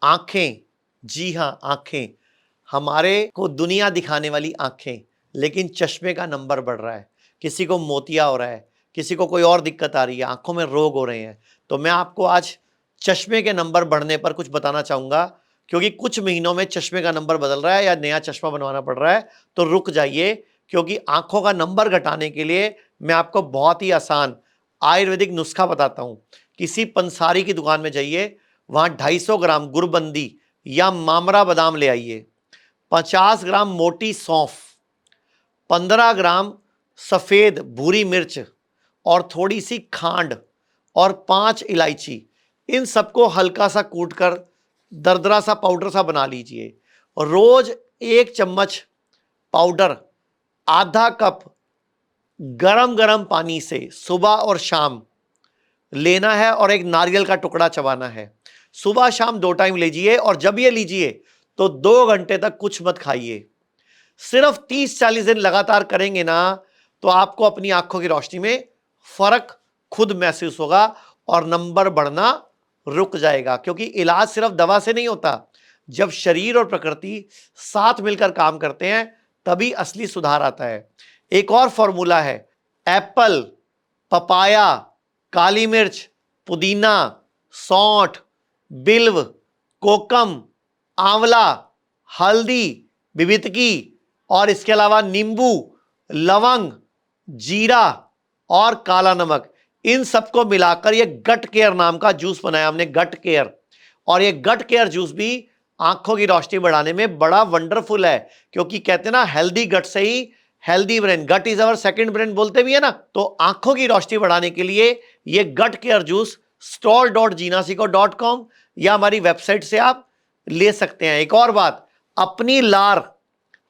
आंखें, जी हाँ आंखें, हमारे को दुनिया दिखाने वाली आंखें, लेकिन चश्मे का नंबर बढ़ रहा है। किसी को मोतिया हो रहा है, किसी को कोई और दिक्कत आ रही है, आंखों में रोग हो रहे हैं। तो मैं आपको आज चश्मे के नंबर बढ़ने पर कुछ बताना चाहूंगा, क्योंकि कुछ महीनों में चश्मे का नंबर बदल रहा है या नया चश्मा बनवाना पड़ रहा है। तो रुक जाइए, क्योंकि आंखों का नंबर घटाने के लिए मैं आपको बहुत ही आसान आयुर्वेदिक नुस्खा बताता हूं। किसी पंसारी की दुकान में जाइए, वहां 250 ग्राम गुड़बंदी या मामरा बादाम ले आइए, 50 ग्राम मोटी सौंफ, 15 ग्राम सफेद भूरी मिर्च और थोड़ी सी खांड और 5 इलायची, इन सबको हल्का सा कूटकर दरदरा सा पाउडर सा बना लीजिए। रोज 1 चम्मच पाउडर आधा कप गरम गरम पानी से सुबह और शाम लेना है और एक नारियल का टुकड़ा चबाना है। सुबह शाम 2 टाइम लीजिए, और जब ये लीजिए तो 2 घंटे तक कुछ मत खाइए। सिर्फ 30-40 दिन लगातार करेंगे ना, तो आपको अपनी आंखों की रोशनी में फर्क खुद महसूस होगा और नंबर बढ़ना रुक जाएगा। क्योंकि इलाज सिर्फ दवा से नहीं होता, जब शरीर और प्रकृति साथ मिलकर काम करते हैं तभी असली सुधार आता है। एक और फॉर्मूला है, एप्पल, पपाया, काली मिर्च, पुदीना, सौंठ, बिल्व, कोकम, आंवला, हल्दी, बिबितकी और इसके अलावा नींबू, लवंग, जीरा और काला नमक, इन सबको मिलाकर ये गट केयर नाम का जूस बनाया हमने, गट केयर। और ये गट केयर जूस भी आंखों की रोशनी बढ़ाने में बड़ा वंडरफुल है, क्योंकि कहते हैं ना हेल्दी गट से ही healthy brain, gut is our second brain बोलते भी है ना। तो आंखों की रोशनी बढ़ाने के लिए ये गट केयर जूस store.jinasico.com या हमारी वेबसाइट से आप ले सकते हैं। एक और बात, अपनी लार,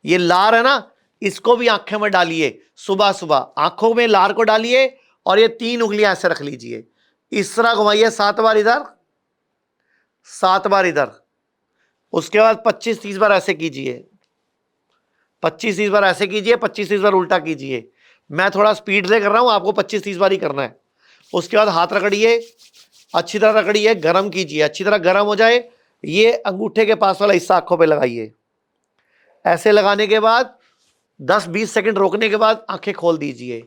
ये लार है ना, इसको भी आंखें में डालिए। सुबह सुबह आंखों में लार को डालिए और ये 3 उंगलियां ऐसे रख लीजिए, इस तरह घुमाइए 7 बार इधर, 7 बार इधर, उसके बाद 25-30 बार ऐसे कीजिए, 25-30 बार ऐसे कीजिए, 25-30 बार उल्टा कीजिए। मैं थोड़ा स्पीड से कर रहा हूं, आपको 25-30 बार ही करना है। उसके बाद हाथ रगड़िए, अच्छी तरह रगड़िए, गर्म कीजिए, अच्छी तरह गर्म हो जाए, ये अंगूठे के पास वाला हिस्सा आंखों पे लगाइए। ऐसे लगाने के बाद 10-20 सेकंड रोकने के बाद आंखें खोल दीजिए।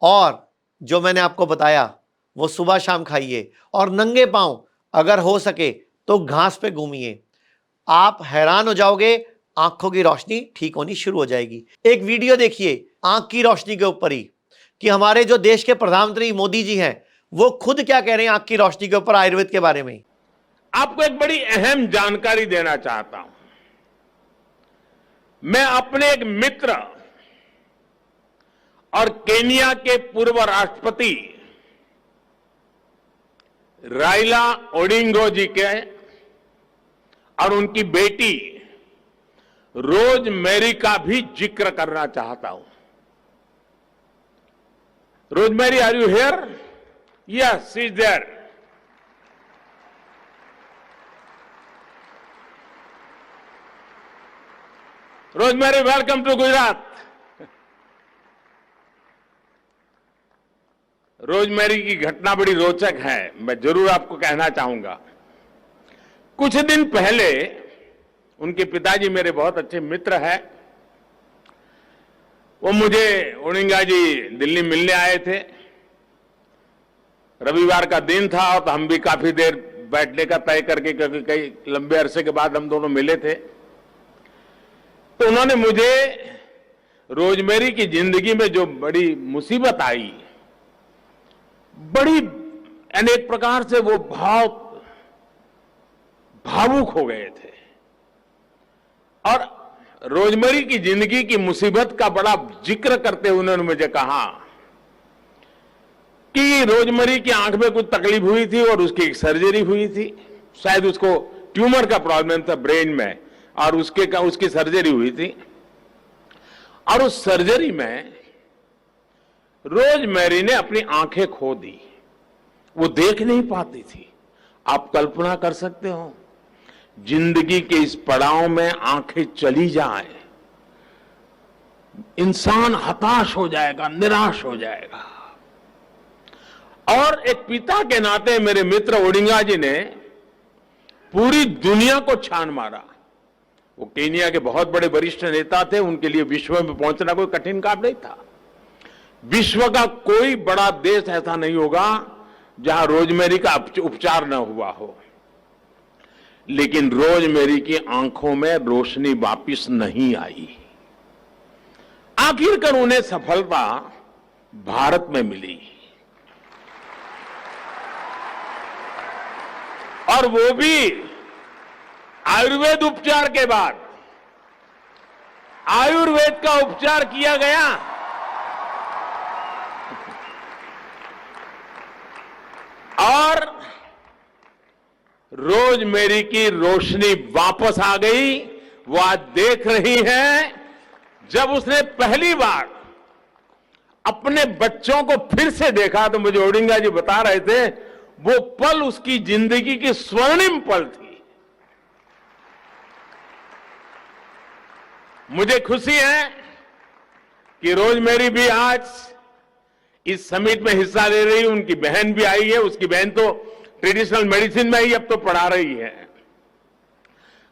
और जो मैंने आपको बताया वो सुबह शाम खाइए, और नंगे पांव अगर हो सके तो घास पे घूमिए। आप हैरान हो जाओगे, आंखों की रोशनी ठीक होनी शुरू हो जाएगी। एक वीडियो देखिए आंख की रोशनी के ऊपर ही, कि हमारे जो देश के प्रधानमंत्री मोदी जी हैं वो खुद क्या कह रहे हैं आंख की रोशनी के ऊपर, आयुर्वेद के बारे में। आपको एक बड़ी अहम जानकारी देना चाहता हूं। मैं अपने एक मित्र और केनिया के पूर्व राष्ट्रपति राइला ओडिंगो जी के और उनकी बेटी रोजमेरी का भी जिक्र करना चाहता हूं। Rosemary, are you here? Yes, she is there. Rosemary, welcome to Gujarat. Rosemary की घटना बड़ी रोचक है, मैं जरूर आपको कहना चाहूंगा। कुछ दिन पहले उनके पिताजी मेरे बहुत अच्छे मित्र हैं, वो मुझे ओडिंगा जी दिल्ली मिलने आए थे। रविवार का दिन था और तो हम भी काफी देर बैठने का तय करके, क्योंकि कई लंबे अरसे के बाद हम दोनों मिले थे, तो उन्होंने मुझे रोजमेरी की जिंदगी में जो बड़ी मुसीबत आई, बड़ी अनेक प्रकार से वो भावुक हो गए थे, और रोजमेरी की जिंदगी की मुसीबत का बड़ा जिक्र करते हुए उन्होंने मुझे कहा कि रोजमेरी की आंख में कुछ तकलीफ हुई थी और उसकी एक सर्जरी हुई थी। शायद उसको ट्यूमर का प्रॉब्लम था ब्रेन में, और उसकी सर्जरी हुई थी। और उस सर्जरी में रोजमेरी ने अपनी आंखें खो दी, वो देख नहीं पाती थी। आप कल्पना कर सकते हो, जिंदगी के इस पड़ाव में आंखें चली जाए, इंसान हताश हो जाएगा, निराश हो जाएगा। और एक पिता के नाते मेरे मित्र ओडिंगा जी ने पूरी दुनिया को छान मारा। वो केनिया के बहुत बड़े वरिष्ठ नेता थे, उनके लिए विश्व में पहुंचना कोई कठिन काम नहीं था। विश्व का कोई बड़ा देश ऐसा नहीं होगा जहां रोजमेरी का उपचार न हुआ हो, लेकिन रोजमेरी की आंखों में रोशनी वापिस नहीं आई। आखिरकार उन्हें सफलता भारत में मिली, और वो भी आयुर्वेद उपचार के बाद। आयुर्वेद का उपचार किया गया और रोजमेरी की रोशनी वापस आ गई। वो आज देख रही है, जब उसने पहली बार अपने बच्चों को फिर से देखा तो मुझे ओडिंगा जी बता रहे थे, वो पल उसकी जिंदगी की स्वर्णिम पल थी। मुझे खुशी है कि रोजमेरी भी आज इस समिट में हिस्सा ले रही है। उनकी बहन भी आई है, उसकी बहन तो ट्रेडिशनल मेडिसिन में ही अब तो पढ़ा रही है,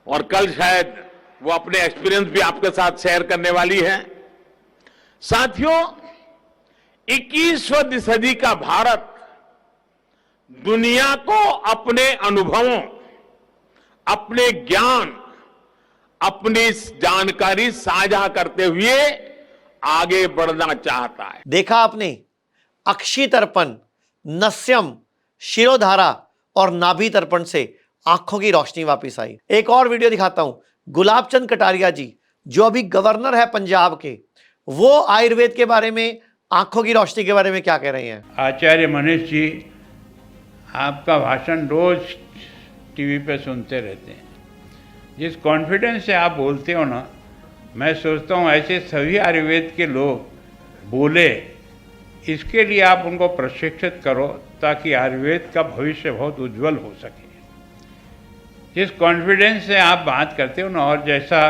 और कल शायद वो अपने एक्सपीरियंस भी आपके साथ शेयर करने वाली है। साथियों, 21वीं सदी का भारत दुनिया को अपने अनुभवों, अपने ज्ञान, अपनी जानकारी साझा करते हुए आगे बढ़ना चाहता है। देखा आपने, अक्षी तर्पण, नस्यम, शिरोधारा और नाभि तर्पण से आंखों की रोशनी वापस आई। एक और वीडियो दिखाता हूं। गुलाब चंद कटारिया जी, जो अभी गवर्नर है पंजाब के, वो आयुर्वेद के बारे में, आंखों की रोशनी के बारे में क्या कह रहे हैं। आचार्य मनीष जी, आपका भाषण रोज टीवी पे सुनते रहते हैं। जिस कॉन्फिडेंस से आप बोलते हो ना, मैं सोचता हूँ ऐसे सभी आयुर्वेद के लोग बोले। इसके लिए आप उनको प्रशिक्षित करो ताकि आयुर्वेद का भविष्य बहुत उज्जवल हो सके। जिस कॉन्फिडेंस से आप बात करते हो ना, और जैसा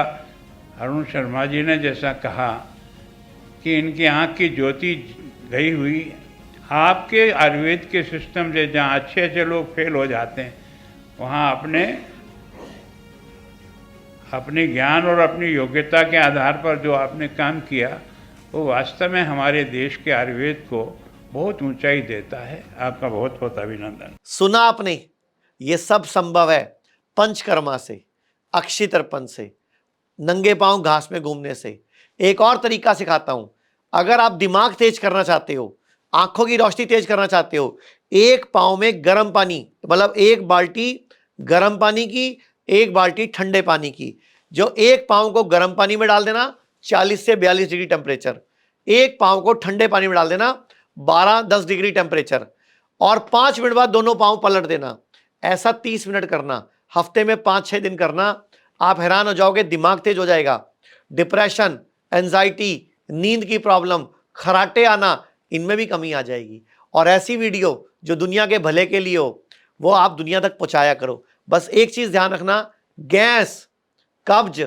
अरुण शर्मा जी ने जैसा कहा कि इनकी आँख की ज्योति गई हुई, आपके आयुर्वेद के सिस्टम से जहाँ अच्छे अच्छे लोग फेल हो जाते हैं, वहाँ अपने ज्ञान और अपनी योग्यता के आधार पर जो आपने काम किया, वो वास्तव में हमारे देश के आयुर्वेद को बहुत ऊंचाई देता है। आपका बहुत बहुत अभिनंदन। सुना आपने, ये सब संभव है पंचकर्मा से, अक्षी तर्पण से, नंगे पांव घास में घूमने से। एक और तरीका सिखाता हूं। अगर आप दिमाग तेज करना चाहते हो, आंखों की रोशनी तेज करना चाहते हो, एक पांव में गर्म पानी, मतलब एक बाल्टी गर्म पानी की, एक बाल्टी ठंडे पानी की, जो एक पांव को गर्म पानी में डाल देना 40 से 42 डिग्री टेम्परेचर, एक पांव को ठंडे पानी में डाल देना 12-10 डिग्री टेम्परेचर, और 5 मिनट बाद दोनों पांव पलट देना। ऐसा 30 मिनट करना, हफ्ते में 5-6 दिन करना। आप हैरान हो जाओगे, दिमाग तेज हो जाएगा। डिप्रेशन, एंजाइटी, नींद की प्रॉब्लम, खराटे आना, इनमें भी कमी आ जाएगी। और ऐसी वीडियो जो दुनिया के भले के लिए हो, वो आप दुनिया तक पहुंचाया करो। बस एक चीज ध्यान रखना, गैस, कब्ज,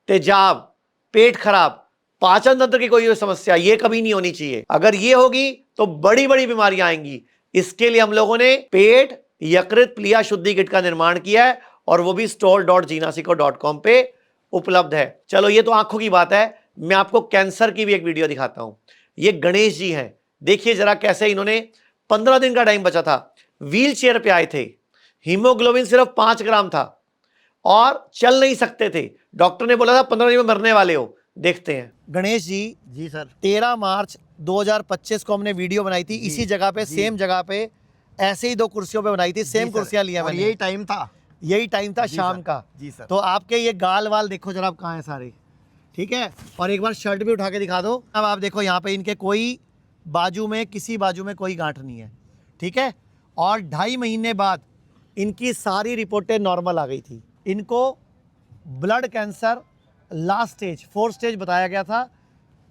तेजाब, पेट खराब, पाचन तंत्र की कोई समस्या, ये कभी नहीं होनी चाहिए। अगर ये होगी तो बड़ी बड़ी बीमारियां आएंगी। इसके लिए हम लोगों ने पेट यकृत प्लिया शुद्धि किट का निर्माण किया है, और वो भी store.jinasico.com पे उपलब्ध है। चलो, ये तो आंखों की बात है। मैं आपको कैंसर की भी एक वीडियो दिखाता हूं। ये गणेश जी हैं, देखिए जरा कैसे इन्होंने 15 दिन का टाइम बचा था, व्हील चेयर पे आए थे, हीमोग्लोबिन सिर्फ 5 ग्राम था और चल नहीं सकते थे। डॉक्टर ने बोला था 15 दिन में मरने वाले हो। देखते हैं। गणेश जी, जी सर, 13 मार्च 2025 को हमने वीडियो बनाई थी, इसी जगह पे, सेम जगह पे, ऐसे ही 2 कुर्सियों पे बनाई थी, सेम कुर्सियां लिया मैंने। यही टाइम था, यही टाइम था शाम का। जी सर। तो आपके ये गाल वाल देखो जरा, आप कहाँ हैं सारे, ठीक है। और एक बार शर्ट भी उठा के दिखा दो। अब आप देखो यहाँ पे इनके कोई बाजू में, किसी बाजू में कोई गांठ नहीं है, ठीक है। और 2.5 महीने बाद इनकी सारी रिपोर्टें नॉर्मल आ गई थी। इनको blood cancer last stage, 4th stage बताया गया था।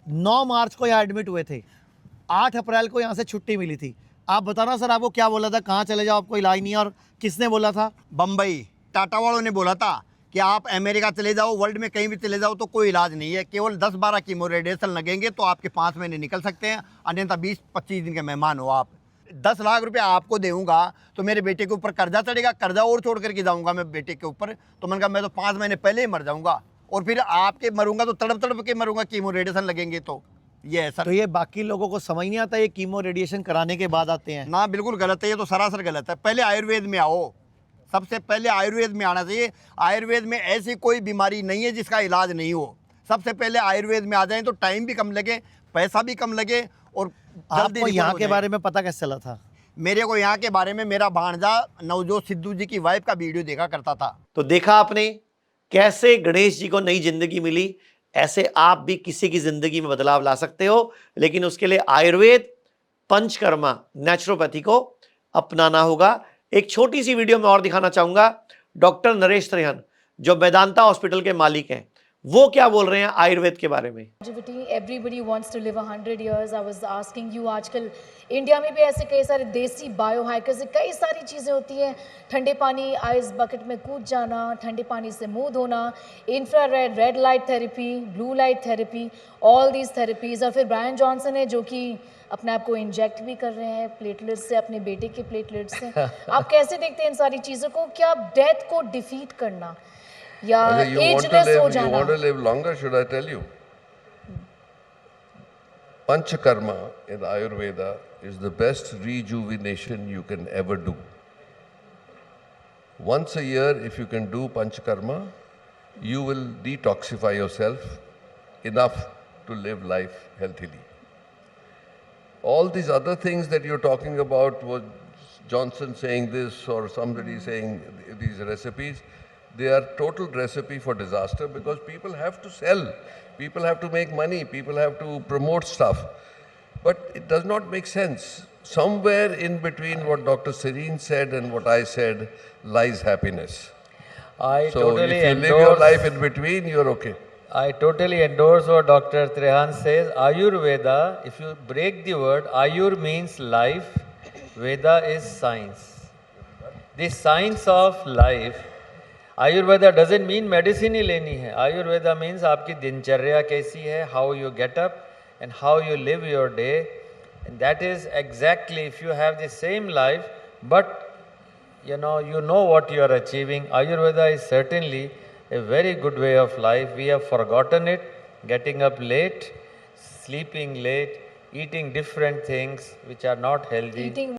9 मार्च को यहाँ एडमिट हुए थे, 8 अप्रैल को यहाँ से छुट्टी मिली थी। आप बताना सर, आपको क्या बोला था, कहाँ चले जाओ, आपको इलाज नहीं है, और किसने बोला था? बम्बई टाटा वालों ने बोला था कि आप अमेरिका चले जाओ, वर्ल्ड में कहीं भी चले जाओ तो कोई इलाज नहीं है, केवल 10-12 कीमो रेडिएशन लगेंगे तो आपके 5 महीने निकल सकते हैं, अन्यथा 20-25 दिन के मेहमान हो आप। 10 लाख रुपए आपको दूंगा तो मेरे बेटे के ऊपर कर्जा चढ़ेगा, कर्जा और छोड़ करके जाऊंगा मैं बेटे के ऊपर। तो मैंने कहा मैं तो 5 महीने पहले ही मर जाऊंगा, और फिर आपके मरूंगा तो तड़प तड़प के मरूंगा, कीमो रेडिएशन लगेंगे तो ये है सर। तो ये बाकी लोगों को समझ नहीं आता, ये कीमो रेडिएशन कराने के बाद आते हैं। ना बिल्कुल गलत है, ये तो सरासर गलत है। पहले आयुर्वेद में आओ, सबसे पहले आयुर्वेद में आना चाहिए। आयुर्वेद में ऐसी कोई बीमारी नहीं है जिसका इलाज नहीं हो। सबसे पहले आयुर्वेद में आ जाएं तो टाइम भी कम लगे, पैसा भी कम लगे, और जल्दी आपको यहाँ हो के जाए। बारे में पता कैसे चला था? मेरे को यहाँ के बारे में मेरा भांजा नवजोत सिद्धू जी की वाइफ का वीडियो देखा करता था। तो देखा आपने कैसे गणेश जी को नई जिंदगी मिली, ऐसे आप भी किसी की जिंदगी में बदलाव ला सकते हो, लेकिन उसके लिए आयुर्वेद, पंचकर्मा, नेचुरोपैथी को अपनाना होगा। एक छोटी सी वीडियो में और दिखाना चाहूंगा, डॉक्टर नरेश त्रेहन जो वेदांता हॉस्पिटल के मालिक हैं, वो क्या बोल रहे हैं आयुर्वेद के बारे में। Everybody wants to live 100 years. I was asking you, आजकल इंडिया में भी ऐसे कई सारे देसी बायो हैकर्स, कई सारी चीज़ें होती हैं। ठंडे पानी आइस बकेट में कूद जाना, ठंडे पानी से मुंह धोना, infrared red light therapy, blue light therapy, all these therapies. और फिर ब्रायन जॉनसन है जो कि अपने आप को इंजेक्ट भी कर रहे हैं प्लेटलेट्स से, अपने बेटे के प्लेटलेट्स से। आप कैसे देखते हैं इन सारी चीज़ों को? क्या डेथ को डिफीट करना या एजलेस हो You जाना? want to live longer, should I tell you? Panchakarma in Ayurveda is the best rejuvenation you can ever do. Once a year, if you can do Panchakarma, you will detoxify yourself enough to live life healthily. All these other things that you're talking about, was Johnson saying this or somebody saying these recipes, they are total recipe for disaster, because people have to sell, people have to make money, people have to promote stuff. But it does not make sense. Somewhere in between what Dr. Serene said and what I said lies happiness. I So totally if you endorse, live your life in between, you're okay. I totally endorse what Dr. Trehan says. Ayurveda, if you break the word, Ayur means life, Veda is science. The science of life. Ayurveda doesn't mean medicine ही लेनी है. Ayurveda means आपकी दिनचर्या कैसी है, how you get up and how you live your day. And that is exactly, if you have the same life, but you know what you are achieving. Ayurveda is certainly a very good way of life. We have forgotten it, getting up late, sleeping late, eating different things which are not healthy. Eating